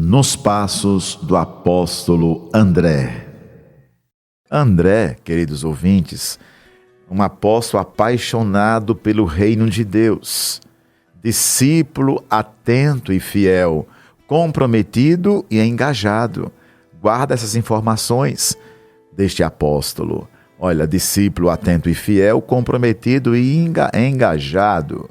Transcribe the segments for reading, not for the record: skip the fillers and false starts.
Nos passos do apóstolo André. André, queridos ouvintes, um apóstolo apaixonado pelo reino de Deus, discípulo atento e fiel, comprometido e engajado. Guarda essas informações deste apóstolo. Olha, discípulo atento e fiel, comprometido e engajado.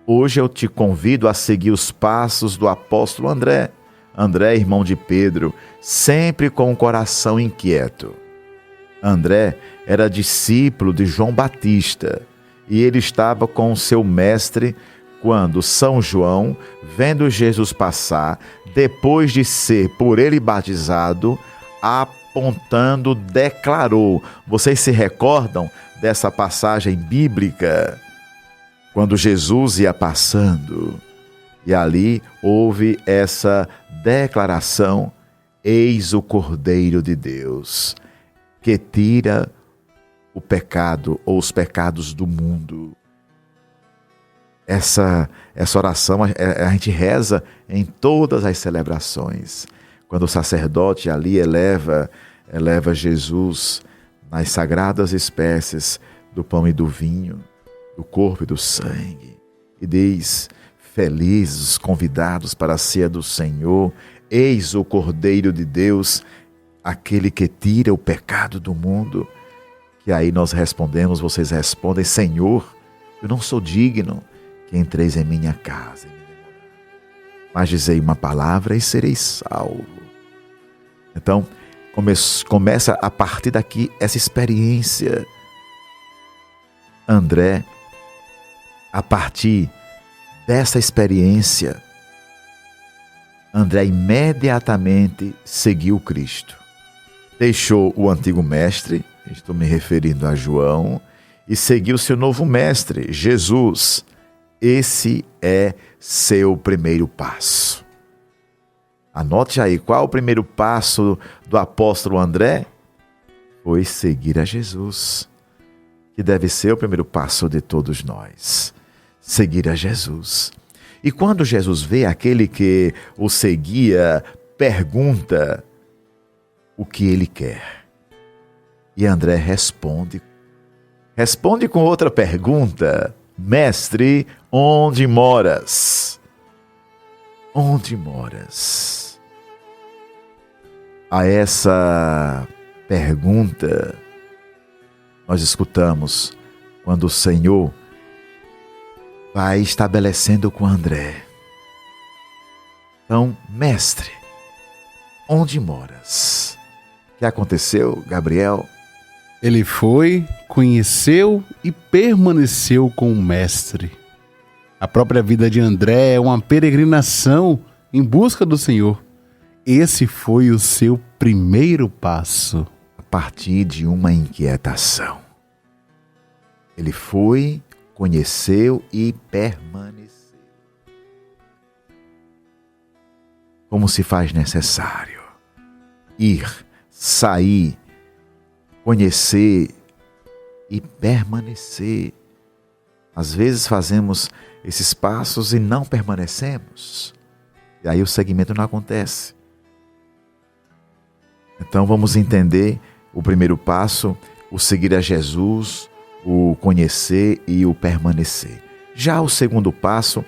Hoje eu te convido a seguir os passos do apóstolo André. André, irmão de Pedro, sempre com o coração inquieto. André era discípulo de João Batista e ele estava com o seu mestre quando São João, vendo Jesus passar, depois de ser por ele batizado, apontando, declarou. Vocês se recordam dessa passagem bíblica? Quando Jesus ia passando, e ali houve essa declaração: eis o Cordeiro de Deus, que tira o pecado ou os pecados do mundo. Essa oração a gente reza em todas as celebrações. Quando o sacerdote ali eleva Jesus nas sagradas espécies do pão e do vinho, do corpo e do sangue, e diz: felizes os convidados para a ceia do Senhor, eis o Cordeiro de Deus, aquele que tira o pecado do mundo. Que aí nós respondemos, vocês respondem: Senhor, eu não sou digno que entreis em minha casa, mas dizei uma palavra e serei salvo. Então, começa a partir daqui essa experiência. André, a partir dessa experiência, André imediatamente seguiu Cristo. Deixou o antigo mestre, estou me referindo a João, e seguiu seu novo mestre, Jesus. Esse é seu primeiro passo. Anote aí, qual o primeiro passo do apóstolo André? Foi seguir a Jesus, que deve ser o primeiro passo de todos nós. Seguir a Jesus. E quando Jesus vê aquele que o seguia, pergunta o que ele quer. E André responde com outra pergunta: Mestre, onde moras? Onde moras? A essa pergunta nós escutamos quando o Senhor vai estabelecendo com André. Então, mestre, onde moras? O que aconteceu, Gabriel? Ele foi, conheceu e permaneceu com o mestre. A própria vida de André é uma peregrinação em busca do Senhor. Esse foi o seu primeiro passo. A partir de uma inquietação. Ele foi, conheceu e permaneceu. Como se faz necessário ir, sair, conhecer e permanecer. Às vezes fazemos esses passos e não permanecemos. E aí o seguimento não acontece. Então vamos entender o primeiro passo, o seguir a Jesus, o conhecer e o permanecer. Já o segundo passo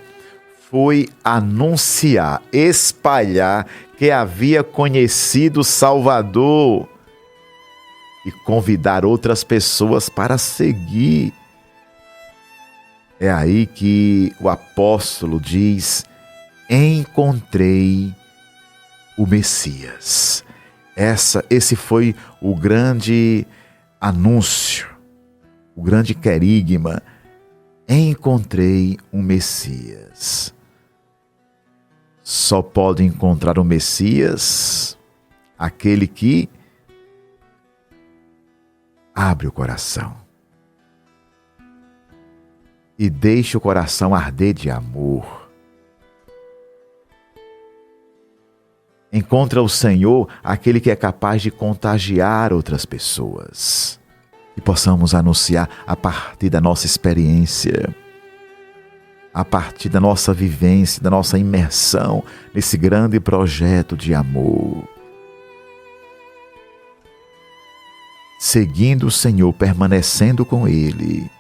foi anunciar, espalhar que havia conhecido o Salvador e convidar outras pessoas para seguir. É aí que o apóstolo diz: encontrei o Messias. Esse foi o grande anúncio, o grande querigma. Encontrei um Messias. Só pode encontrar o Messias aquele que abre o coração e deixa o coração arder de amor. Encontra o Senhor aquele que é capaz de contagiar outras pessoas. E possamos anunciar a partir da nossa experiência. a partir da nossa vivência, da nossa imersão nesse grande projeto de amor. Seguindo o Senhor, permanecendo com Ele,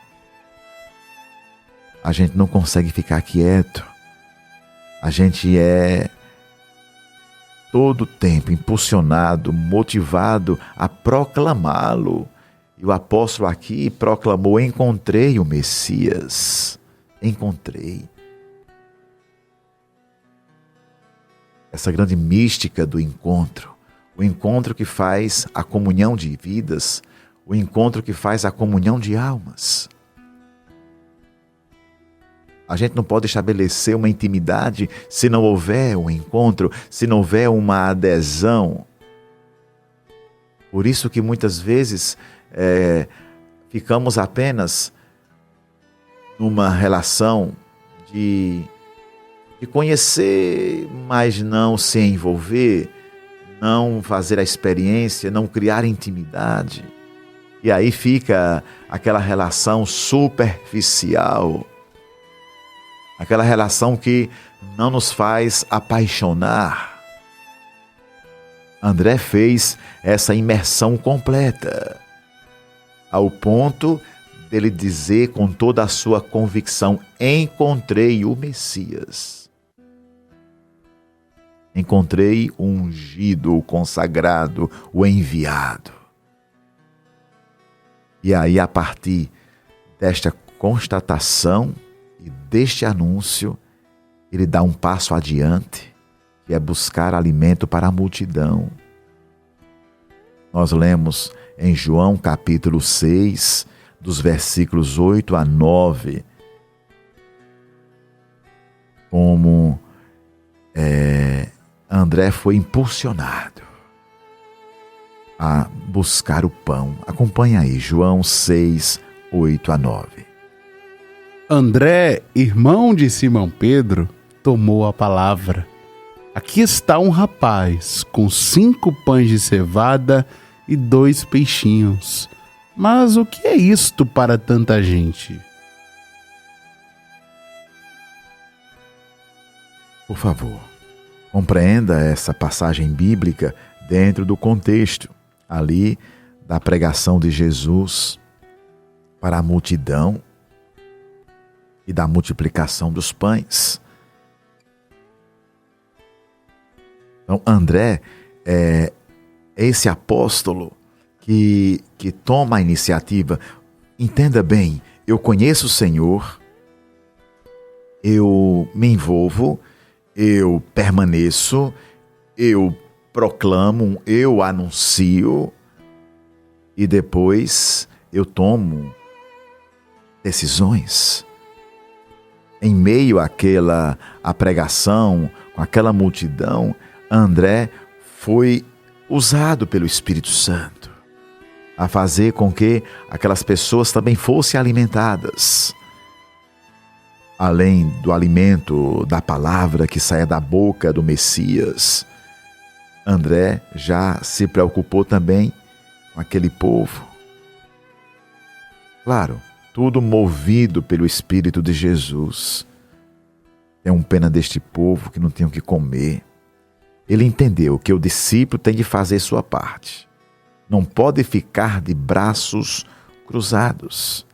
a gente não consegue ficar quieto. A gente é todo o tempo impulsionado, motivado a proclamá-lo. E o apóstolo aqui proclamou: encontrei o Messias. Encontrei. Essa grande mística do encontro. O encontro que faz a comunhão de vidas. O encontro que faz a comunhão de almas. A gente não pode estabelecer uma intimidade se não houver um encontro, se não houver uma adesão. Por isso que muitas vezes ficamos apenas numa relação de conhecer, mas não se envolver, não fazer a experiência, não criar intimidade. E aí fica aquela relação superficial, aquela relação que não nos faz apaixonar. André fez essa imersão completa, ao ponto dele dizer com toda a sua convicção: encontrei o Messias. Encontrei o ungido, o consagrado, o enviado. E aí, a partir desta constatação e deste anúncio, ele dá um passo adiante, que é buscar alimento para a multidão. Nós lemos em João capítulo 6, dos versículos 8 a 9, como André foi impulsionado a buscar o pão. Acompanha aí, João 6, 8 a 9. André, irmão de Simão Pedro, tomou a palavra. Aqui está um rapaz com 5 pães de cevada e 2 peixinhos. Mas o que é isto para tanta gente? Por favor, compreenda essa passagem bíblica dentro do contexto ali da pregação de Jesus para a multidão e da multiplicação dos pães. Então, André é esse apóstolo que toma a iniciativa. Entenda bem, eu conheço o Senhor, eu me envolvo, eu permaneço, eu proclamo, eu anuncio e depois eu tomo decisões. Em meio àquela pregação, com aquela multidão, André foi usado pelo Espírito Santo a fazer com que aquelas pessoas também fossem alimentadas. Além do alimento da palavra que saia da boca do Messias, André já se preocupou também com aquele povo. Claro, tudo movido pelo Espírito de Jesus. Tenho pena deste povo que não tem o que comer. Ele entendeu que o discípulo tem de fazer sua parte. Não pode ficar de braços cruzados.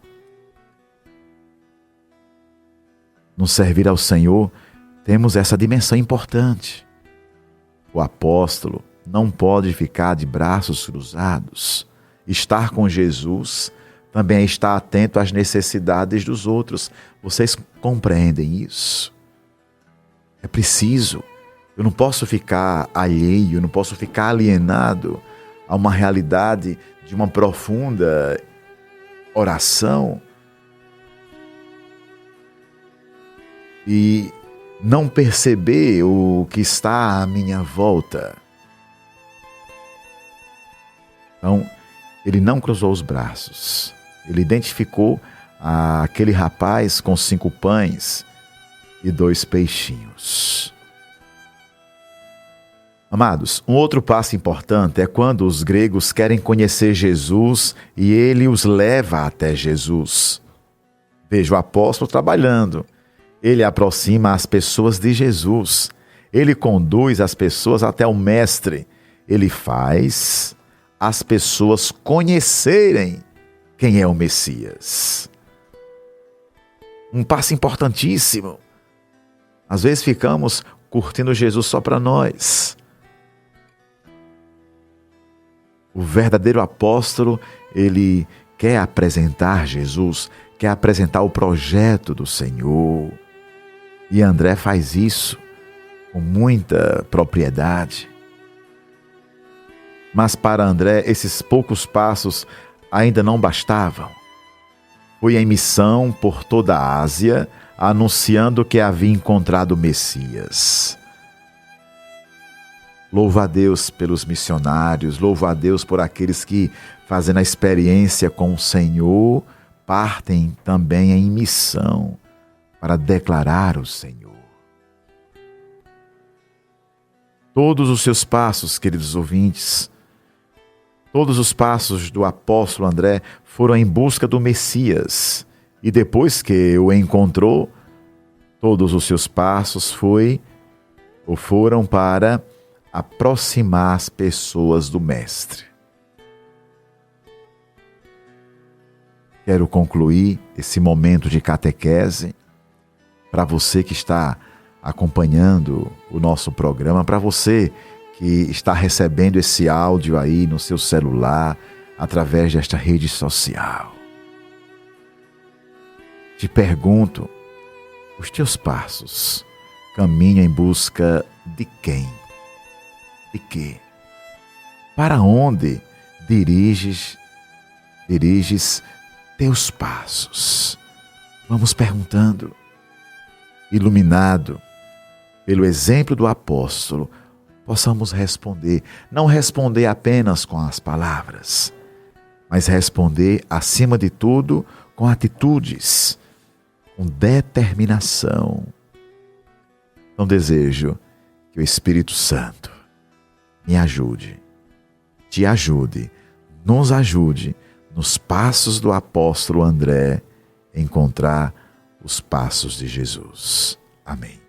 No servir ao Senhor, temos essa dimensão importante. O apóstolo não pode ficar de braços cruzados. Estar com Jesus também é estar atento às necessidades dos outros. Vocês compreendem isso? É preciso. Eu não posso ficar alheio, eu não posso ficar alienado a uma realidade de uma profunda oração e não perceber o que está à minha volta. Então, ele não cruzou os braços. Ele identificou aquele rapaz com 5 pães e 2 peixinhos. Amados, um outro passo importante é quando os gregos querem conhecer Jesus e ele os leva até Jesus. Veja o apóstolo trabalhando. Ele aproxima as pessoas de Jesus. Ele conduz as pessoas até o Mestre. Ele faz as pessoas conhecerem quem é o Messias. Um passo importantíssimo. Às vezes ficamos curtindo Jesus só para nós. O verdadeiro apóstolo, ele quer apresentar Jesus, quer apresentar o projeto do Senhor. E André faz isso com muita propriedade. Mas para André, esses poucos passos ainda não bastavam. Foi em missão por toda a Ásia, anunciando que havia encontrado o Messias. Louvo a Deus pelos missionários, louvo a Deus por aqueles que, fazendo a experiência com o Senhor, partem também em missão para declarar o Senhor. Todos os seus passos, queridos ouvintes, todos os passos do apóstolo André foram em busca do Messias. E depois que o encontrou, todos os seus passos foram para aproximar as pessoas do Mestre. Quero concluir esse momento de catequese para você que está acompanhando o nosso programa, para você que está recebendo esse áudio aí no seu celular, através desta rede social. Te pergunto, os teus passos caminham em busca de quem? De quê? Para onde diriges teus passos? Vamos perguntando. Iluminado pelo exemplo do apóstolo, possamos responder. Não responder apenas com as palavras, mas responder, acima de tudo, com atitudes, com determinação. Então desejo que o Espírito Santo me ajude, te ajude, nos ajude nos passos do apóstolo André, encontrar os passos de Jesus. Amém.